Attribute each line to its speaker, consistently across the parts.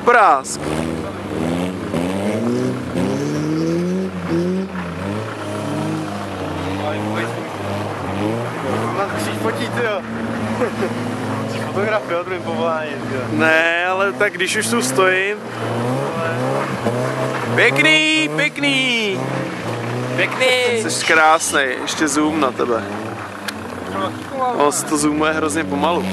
Speaker 1: Prásk.
Speaker 2: Chceš fotit, jo? Jsi fotograf, jo, druhým povolání, jo?
Speaker 1: Ne, ale tak když už tu stojím. Pěkný, pěkný.
Speaker 3: Pěkný!
Speaker 1: Jsi krásnej, ještě zoom na tebe. On se to zoomuje hrozně pomalu.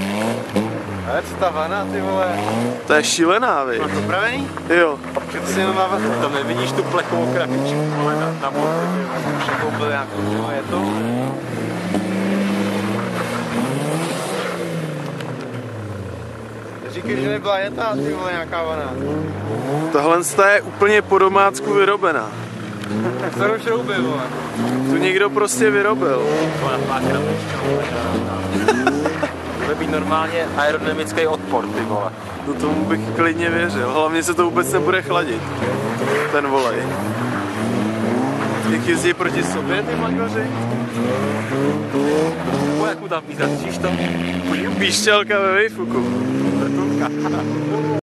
Speaker 2: Ale co ta vana, ty vole?
Speaker 1: To je šílená, viď?
Speaker 2: Máš opravený?
Speaker 1: Jo.
Speaker 2: Že to si jenom má
Speaker 3: Tam nevidíš tu plechovou krabičku, vole, na motor, už jako byl nějakou, no je to...
Speaker 2: Říkej, že nebyla jetá, ty vole, nějaká vana.
Speaker 1: Tohle je úplně po domácku vyrobená.
Speaker 2: Starou šrouby, vole.
Speaker 1: Tu někdo prostě vyrobil.
Speaker 3: Vole, má krabička, vole. Bude být normálně aerodynamický odpor, ty vole.
Speaker 1: Do tomu bych klidně věřil. Hlavně se to vůbec nebude chladit. Ten volej. Jak jezdí proti sobě ty magoři?
Speaker 3: Jak mu tam písat, vidíš to?
Speaker 1: Píšťalka ve vejfuku.
Speaker 3: Vrtulka.